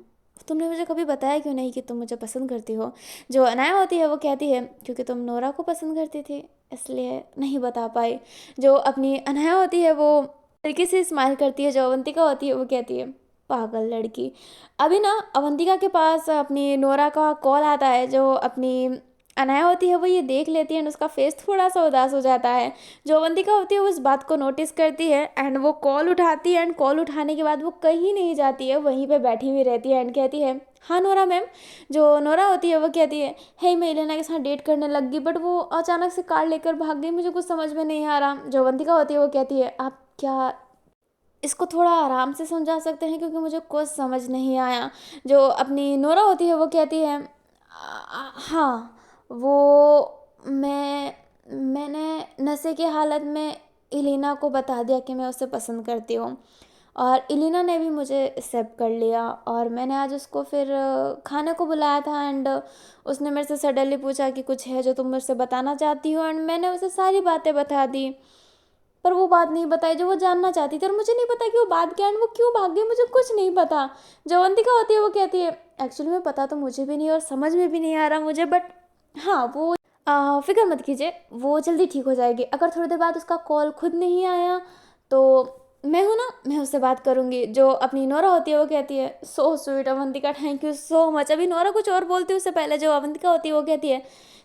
तुमने मुझे कभी बताया क्यों नहीं कि तुम मुझे पसंद करती हो। जो अनाया होती है वो कहती है क्योंकि तुम नोरा को पसंद करती थी इसलिए नहीं बता पाई। जो अपनी अनाया होती है वो हल्की सी स्माइल करती है। जो अवंतिका होती है वो कहती है पागल लड़की। अभी ना अवंतिका के पास अपनी नोरा का कॉल आता है। जो अपनी अनाया होती है वो ये देख लेती है एंड उसका फेस थोड़ा सा उदास हो जाता है। जो अवंतिका होती है वो इस बात को नोटिस करती है एंड वो कॉल उठाती है एंड कॉल उठाने के बाद वो कहीं नहीं जाती है, वहीं पे बैठी हुई रहती है एंड कहती है हाँ नोरा मैम। जो नोरा होती है वो कहती है हे मैं इलेना के साथ डेट करने लग गई बट वो अचानक से कार लेकर भाग गई, मुझे कुछ समझ में नहीं आ रहा। जो अवंतिका होती है वो कहती है आप क्या इसको थोड़ा आराम से समझा सकते हैं क्योंकि मुझे कुछ समझ नहीं आया। जो अपनी नोरा होती है वो कहती है हाँ वो मैंने नशे की हालत में इलीना को बता दिया कि मैं उसे पसंद करती हूँ और इलीना ने भी मुझे एक्सेप्ट कर लिया और मैंने आज उसको फिर खाने को बुलाया था एंड उसने मेरे से सडनली पूछा कि कुछ है जो तुम मुझसे बताना चाहती हो एंड मैंने उसे सारी बातें बता दी पर वो बात नहीं बताई जो वो जानना चाहती थी और मुझे नहीं पता कि वो बात क्या एंड वो क्यों भाग गई, मुझे कुछ नहीं पता। जो अवंतिका होती है वो कहती है एक्चुअली में पता तो मुझे भी नहीं और समझ में भी नहीं आ रहा मुझे बट हाँ वो फिक्र मत कीजिए वो जल्दी ठीक हो जाएगी। अगर थोड़ी देर बाद उसका कॉल खुद नहीं आया तो मैं हूँ ना, मैं उससे बात करूँगी। जो अपनी नोरा होती है वो कहती है so sweet Avantika, thank you so much. अभी नोरा कुछ और बोलती है उससे पहले जो अवंतिका होती है वो कहती है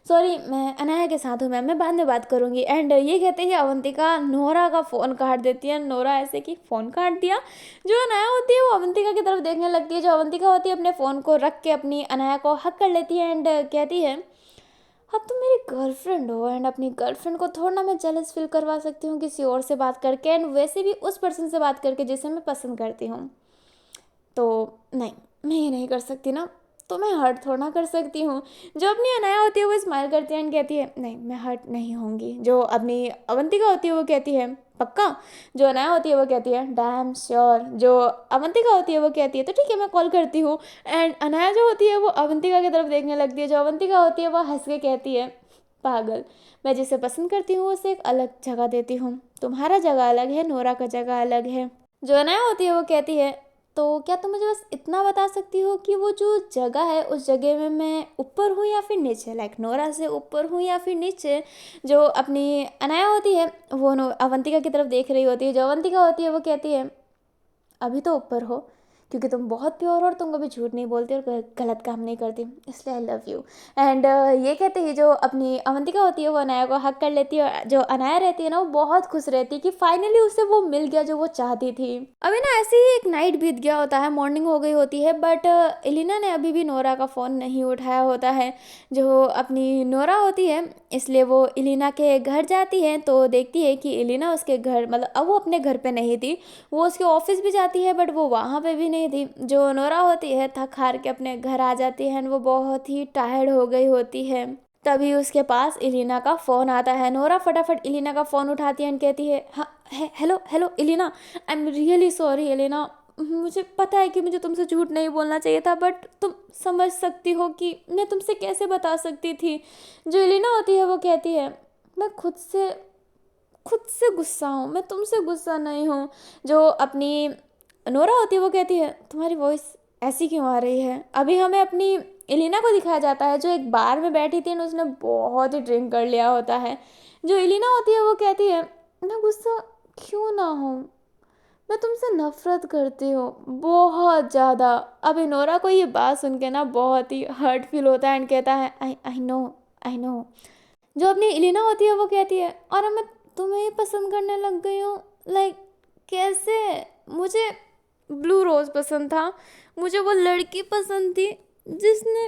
सॉरी मैं अनाया के साथ हूँ मैम, मैं बाद में बात करूँगी। एंड ये कहते ही अवंतिका नोरा का फ़ोन काट देती है। नोरा ऐसे कि फ़ोन काट दिया। जो अनाया होती है वो अवंतिका की तरफ देखने लगती है। जो अवंतिका होती है अपने फ़ोन को रख के अपनी अनाया को हक कर लेती है एंड कहती है अब तुम मेरी गर्लफ्रेंड हो एंड अपनी गर्लफ्रेंड को थोड़ा ना मैं जेलस फील करवा सकती हूँ किसी और से बात करके एंड वैसे भी उस पर्सन से बात करके जिसे मैं पसंद करती हूँ। तो नहीं, मैं ये नहीं कर सकती ना, तो मैं हर्ट थोड़ा ना कर सकती हूँ। जो अपनी अनाया होती है वो स्माइल करती है एंड कहती है नहीं मैं हर्ट नहीं होंगी। जो अपनी अवंतिका होती है वो कहती है पक्का। जो अनाया होती है वो कहती है डैम श्योर। जो अवंतिका होती है वो कहती है तो ठीक है मैं कॉल करती हूँ। एंड अनाया जो होती है वो अवंतिका की तरफ देखने लगती है। जो अवंतिका होती है वो हंस के कहती है पागल, मैं जिसे पसंद करती हूँ उसे एक अलग जगह देती हूँ, तुम्हारा जगह अलग है, नोरा का जगह अलग है। जो अनाया होती है वो कहती है तो क्या तुम मुझे बस इतना बता सकती हो कि वो जो जगह है उस जगह में मैं ऊपर हूँ या फिर नीचे, लाइक नोरा से ऊपर हूँ या फिर नीचे। जो अपनी अनाया होती है वो अवंतिका की तरफ देख रही होती है। जो अवंतिका होती है वो कहती है अभी तो ऊपर हो क्योंकि तुम बहुत प्योर हो और तुम कभी झूठ नहीं बोलती और गलत काम नहीं करती इसलिए आई लव यू। एंड ये कहते ही जो अपनी अवंतिका होती है वो अनाया को हक कर लेती है और जो अनाया रहती है ना वो बहुत खुश रहती है कि फाइनली उसे वो मिल गया जो वो चाहती थी। अभी ना ऐसे ही एक नाइट बीत गया होता है, मॉर्निंग हो गई होती है बट एलिना ने अभी भी नोरा का फ़ोन नहीं उठाया होता है। जो अपनी नोरा होती है इसलिए वो एलिना के घर जाती है तो देखती है कि एलिना उसके घर मतलब अब वो अपने घर पे नहीं थी, वो उसके ऑफिस भी जाती है बट वो वहाँ पे भी नहीं थी। जो नोरा होती है थक हार के अपने घर आ जाती है एंड वो बहुत ही टायर्ड हो गई होती है। तभी उसके पास इलिना का फ़ोन आता है। नोरा फटाफट इलिना का फ़ोन उठाती है एंड कहती है हाँ hello hello Elina, I am really sorry Elina, मुझे पता है कि मुझे तुमसे झूठ नहीं बोलना चाहिए था बट तुम समझ सकती हो कि मैं तुमसे कैसे बता सकती थी। जो इलिना होती है वो कहती है मैं खुद से गुस्सा हूँ, मैं तुमसे गुस्सा नहीं हूँ। जो अपनी नोरा होती है वो कहती है तुम्हारी वॉइस ऐसी क्यों आ रही है। अभी हमें अपनी इलिना को दिखाया जाता है जो एक बार में बैठी थी और उसने बहुत ही ड्रिंक कर लिया होता है। जो इलिना होती है वो कहती है मैं गुस्सा क्यों ना हूँ, मैं तुमसे नफरत करती हूँ बहुत ज़्यादा। अभी नोरा को ये बात सुन के ना बहुत ही हर्ट फील होता है एंड कहता है आई नो। जो अपनी इलिना होती है वो कहती है और मैं तुम्हें ही पसंद करने लग गई हूँ, लाइक कैसे। मुझे ब्लू रोज़ पसंद था, मुझे वो लड़की पसंद थी जिसने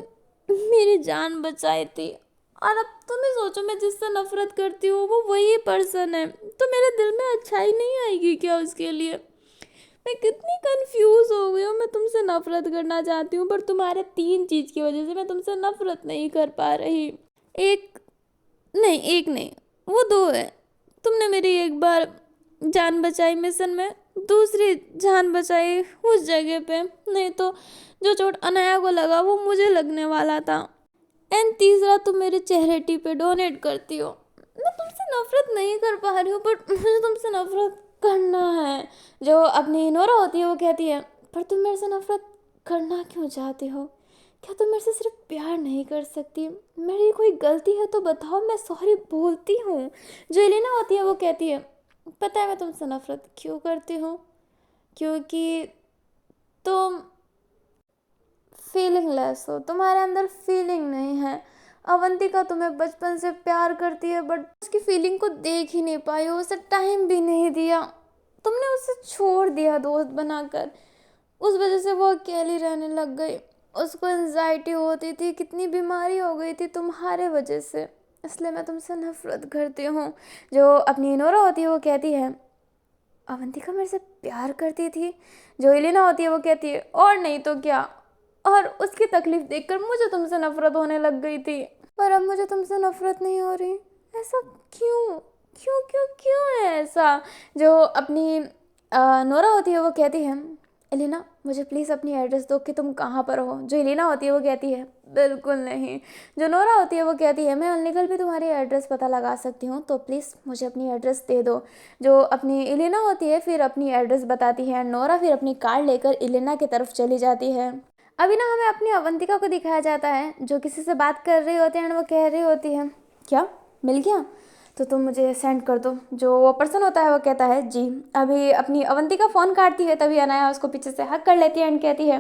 मेरी जान बचाई थी और अब तुम ही सोचो मैं जिससे नफरत करती हूँ वो वही पर्सन है, तो मेरे दिल में अच्छाई नहीं आएगी क्या उसके लिए। मैं कितनी कंफ्यूज हो गई हूँ, मैं तुमसे नफरत करना चाहती हूँ पर तुम्हारे 3 चीज़ की वजह से मैं तुमसे नफरत नहीं कर पा रही। एक एक नहीं, वो 2 है। तुमने मेरी एक बार जान बचाई मिशन में, दूसरी जान बचाई उस जगह पे, नहीं तो जो चोट अनाया को लगा वो मुझे लगने वाला था। एंड तीसरा तुम मेरे चैरिटी पे डोनेट करती हो। मैं तुमसे नफरत नहीं कर पा रही हूँ बट मुझे तुमसे नफरत करना है। जो अपनी नोरा होती है वो कहती है पर तुम मेरे से नफरत करना क्यों चाहती हो? क्या तुम मेरे से सिर्फ प्यार नहीं कर सकती? मेरी कोई गलती है तो बताओ, मैं सॉरी बोलती हूँ। जो एलिना होती है वो कहती है, पता है मैं तुमसे नफरत क्यों करती हूँ? क्योंकि तुम फीलिंगलेस हो, तुम्हारे अंदर फीलिंग नहीं है। अवंतिका तुम्हें बचपन से प्यार करती है बट उसकी फीलिंग को देख ही नहीं पाई हो, उसे टाइम भी नहीं दिया। तुमने उसे छोड़ दिया दोस्त बनाकर। उस वजह से वो अकेली रहने लग गई। उसको एंजाइटी होती थी, कितनी बीमारी हो गई थी तुम्हारे वजह से। इसलिए मैं तुमसे नफरत करती हूँ। जो अपनी नोरा होती है वो कहती है, अवंतिका मेरे से प्यार करती थी। जो एलिना होती है वो कहती है, और नहीं तो क्या। और उसकी तकलीफ देखकर मुझे तुमसे नफरत होने लग गई थी, पर अब मुझे तुमसे नफरत नहीं हो रही। ऐसा क्यों? क्यों क्यों क्यों है ऐसा? जो अपनी नोरा होती है वो कहती है, एलिना मुझे प्लीज़ अपनी एड्रेस दो कि तुम कहाँ पर हो। जो एलिना होती है वो कहती है, बिल्कुल नहीं। जो नोरा होती है वो कहती है, मैं अनलीगल भी तुम्हारी एड्रेस पता लगा सकती हूँ, तो प्लीज़ मुझे अपनी एड्रेस दे दो। जो अपनी एलिना होती है फिर अपनी एड्रेस बताती है। नोरा फिर अपनी कार लेकर एलिना की तरफ चली जाती है। अभी ना हमें अपनी अवंतिका को दिखाया जाता है, जो किसी से बात कर रही होती है एंड वो कह रही होती है, क्या मिल गया तो तुम मुझे सेंड कर दो। जो वो पर्सन होता है वो कहता है जी। अभी अपनी अवंतिका फ़ोन काटती है, तभी अनाया उसको पीछे से हक कर लेती है एंड कहती है,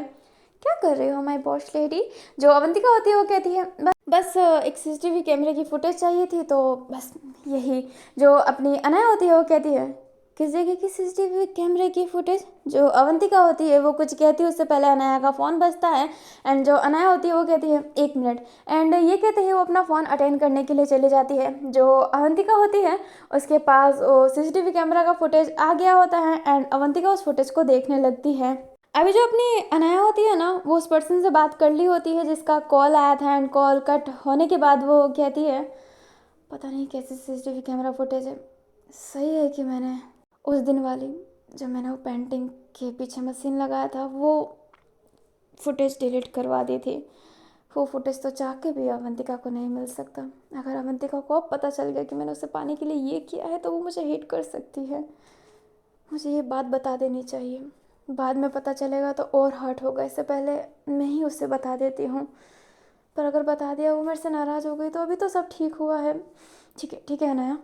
क्या कर रही हो माय बॉस लेडी? जो अवंतिका होती है वो कहती है, बस एक सीसीटीवी कैमरे की फुटेज चाहिए थी, तो बस यही। जो अपनी अनाया होती है वो कहती है, किस जगह की सीसीटीवी कैमरे की फुटेज? जो अवंतिका होती है वो कुछ कहती है, उससे पहले अनाया का फ़ोन बजता है एंड जो अनाया होती है वो कहती है 1 मिनट। एंड ये कहते हैं वो अपना फ़ोन अटेंड करने के लिए चली जाती है। जो अवंतिका होती है उसके पास वो सीसीटीवी कैमरा का फुटेज आ गया होता है एंड अवंतिका उस फुटेज को देखने लगती है। अभी जो अपनी अनाया होती है ना, वो उस पर्सन से बात कर ली होती है जिसका कॉल आया था एंड कॉल कट होने के बाद वो कहती है, पता नहीं कैसी सीसीटीवी कैमरा फुटेज है। सही है कि मैंने उस दिन वाली, जब मैंने वो पेंटिंग के पीछे मशीन लगाया था, वो फुटेज डिलीट करवा दी थी। वो फुटेज तो चाह के भी अवंतिका को नहीं मिल सकता। अगर अवंतिका को अब पता चल गया कि मैंने उसे पाने के लिए ये किया है तो वो मुझे हेट कर सकती है। मुझे ये बात बता देनी चाहिए, बाद में पता चलेगा तो और हर्ट होगा। इससे पहले मैं ही उससे बता देती हूँ, पर अगर बता दिया वो मेरे से नाराज़ हो गई तो अभी तो सब ठीक हुआ है। ठीक है अनाया,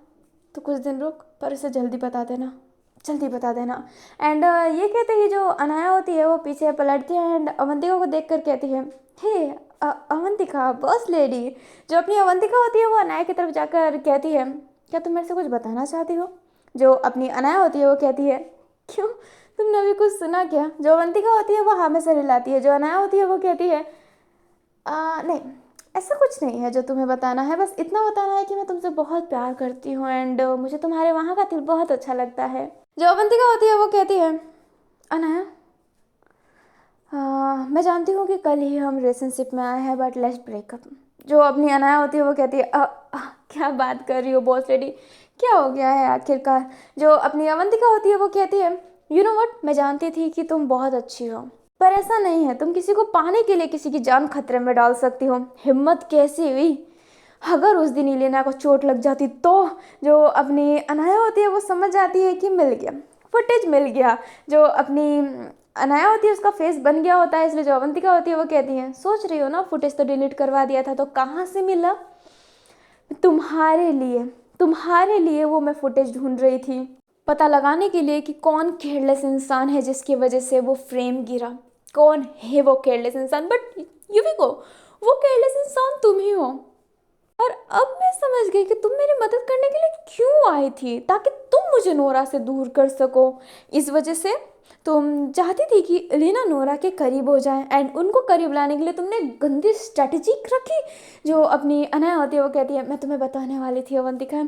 तो कुछ दिन रुक, पर इसे जल्दी बता देना, जल्दी बता देना। एंड ये कहते ही जो अनाया होती है वो पीछे पलटती है एंड अवंतिका को देखकर कहती है, हे अवंतिका बॉस लेडी। जो अपनी अवंतिका होती है वो अनाया की तरफ जाकर कहती है, क्या तुम मेरे से कुछ बताना चाहती हो? जो अपनी अनाया होती है वो कहती है, क्यों तुमने अभी कुछ सुना क्या? जो अवंतिका होती है वो हाँ में सर हिलाती है। जो अनाया होती है वो कहती है, नहीं ऐसा कुछ नहीं है जो तुम्हें बताना है, बस इतना बताना है कि मैं तुमसे बहुत प्यार करती हूँ एंड मुझे तुम्हारे वहाँ का दिल बहुत अच्छा लगता है। जो अवंतिका होती है वो कहती है, अनाया मैं जानती हूँ कि कल ही हम रिलेशनशिप में आए हैं बट लेट्स ब्रेकअप। जो अपनी अनाया होती है वो कहती है, क्या बात कर रही हो बॉस लेडी, क्या हो गया है आखिरकार? जो अपनी अवंतिका होती है वो कहती है, यू नो व्हाट, मैं जानती थी कि तुम बहुत अच्छी हो, पर ऐसा नहीं है। तुम किसी को पाने के लिए किसी की जान खतरे में डाल सकती हो। हिम्मत कैसी हुई? अगर उस दिन इलेना को चोट लग जाती तो? जो अपनी अनाया होती है वो समझ जाती है कि मिल गया, फुटेज मिल गया। जो अपनी अनाया होती है उसका फेस बन गया होता है, इसलिए जो अवंतिका होती है वो कहती है, सोच रही हो ना फुटेज तो डिलीट करवा दिया था, तो कहाँ से मिला? तुम्हारे लिए वो मैं फुटेज ढूंढ रही थी, पता लगाने के लिए कि कौन केयरलेस इंसान है जिसकी वजह से वो फ्रेम गिरा। कौन है वो केयरलेस इंसान? बट यू भी को, वो केयरलेस इंसान तुम ही हो। और अब मैं समझ गई कि तुम मेरी मदद करने के लिए क्यों आई थी, ताकि तुम मुझे नोरा से दूर कर सको। इस वजह से तुम चाहती थी कि एलिना नोरा के करीब हो जाए एंड उनको करीब लाने के लिए तुमने गंदी स्ट्रैटेजी रखी। जो अपनी अनाया होती है वो कहती है, मैं तुम्हें बताने वाली थी Avantika,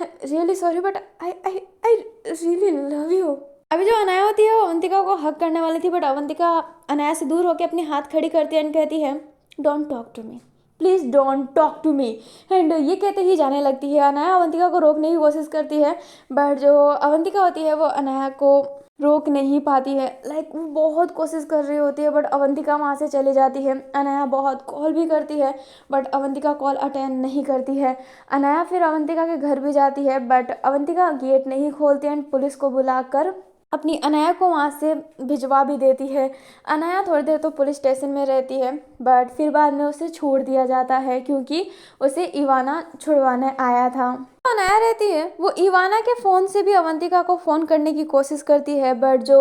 really sorry but I really love you. अभी जो अनाया होती है वो अवंतिका को हक करने वाली थी बट अवंतिका अनाया से दूर होकर अपने हाथ खड़ी करती है एंड कहती है, don't talk to me, please don't talk to me. And ये कहते ही जाने लगती है। अनाया अवंतिका को रोकने की कोशिश करती है बट जो अवंतिका होती है वो अनाया को रोक नहीं पाती है। वो बहुत कोशिश कर रही होती है बट अवंतिका वहाँ से चली जाती है। अनाया बहुत कॉल भी करती है बट अवंतिका कॉल अटेंड नहीं करती है। अनाया फिर अवंतिका के घर भी जाती है बट अवंतिका गेट नहीं खोलती एंड पुलिस को बुलाकर अपनी अनया को वहाँ से भिजवा भी देती है। अनया थोड़ी देर तो पुलिस स्टेशन में रहती है, बट फिर बाद में उसे छोड़ दिया जाता है क्योंकि उसे इवाना छुड़वाने आया था। अनया रहती है वो इवाना के फ़ोन से भी अवंतिका को फ़ोन करने की कोशिश करती है, बट जो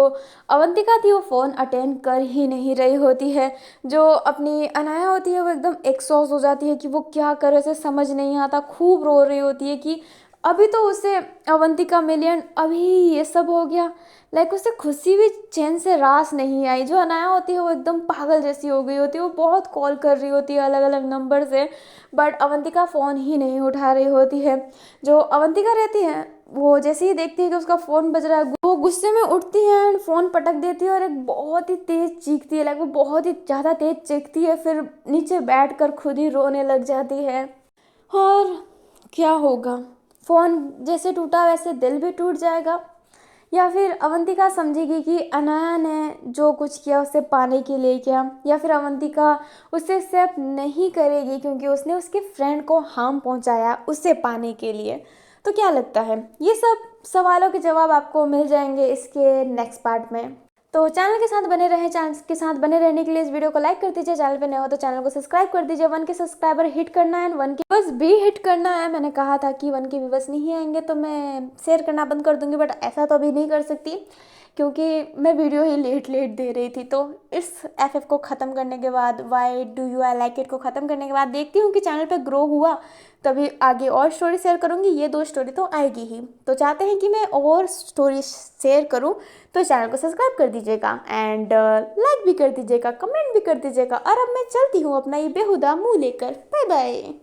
अवंतिका थी वो फ़ोन अटेंड कर ही नहीं रही होती है। जो अपनी अनया होती है वो एकदम एक्सॉस्ट हो जाती है कि वो क्या करे, उसे समझ नहीं आता, खूब रो रही होती है कि अभी तो उसे अवंतिका मिली एंड अभी ये सब हो गया। लाइक उसे खुशी भी चैन से रास नहीं आई। जो अनाया होती है वो एकदम पागल जैसी हो गई होती है, वो बहुत कॉल कर रही होती है अलग अलग नंबर से, बट अवंतिका फ़ोन ही नहीं उठा रही होती है। जो अवंतिका रहती है वो जैसे ही देखती है कि उसका फ़ोन बज रहा है वो गुस्से में उठती है एंड फ़ोन पटक देती है और एक बहुत ही तेज़ चीखती है। लाइक वो बहुत ही ज़्यादा तेज़ चीखती है, फिर नीचे बैठ कर खुद ही रोने लग जाती है। और क्या होगा, फ़ोन जैसे टूटा वैसे दिल भी टूट जाएगा, या फिर अवंतिका समझेगी कि अनाया ने जो कुछ किया उसे पाने के लिए किया, या फिर अवंतिका उसे एक्सेप्ट नहीं करेगी क्योंकि उसने उसके फ्रेंड को हार्म पहुंचाया उसे पाने के लिए। तो क्या लगता है, ये सब सवालों के जवाब आपको मिल जाएंगे इसके नेक्स्ट पार्ट में। तो चैनल के साथ बने रहें, चैनल के साथ बने रहने के लिए इस वीडियो को लाइक कर दीजिए, चैनल पे नए हो तो चैनल को सब्सक्राइब कर दीजिए। 1 के सब्सक्राइबर हिट करना है, 1 के व्यूअर्स भी हिट करना है। मैंने कहा था कि 1 के व्यूअर्स नहीं आएंगे तो मैं शेयर करना बंद कर दूंगी, बट ऐसा तो अभी नहीं कर सकती क्योंकि मैं वीडियो ही लेट दे रही थी। तो इस FF को ख़त्म करने के बाद, why do you I like it को ख़त्म करने के बाद देखती हूँ कि चैनल पे ग्रो हुआ तभी आगे और स्टोरी शेयर करूँगी। ये 2 स्टोरी तो आएगी ही, तो चाहते हैं कि मैं और स्टोरी शेयर करूँ तो चैनल को सब्सक्राइब कर दीजिएगा एंड लाइक भी कर दीजिएगा, कमेंट भी कर दीजिएगा। और अब मैं चलती हूँ अपना ये बेहुदा मुँह लेकर। Bye bye.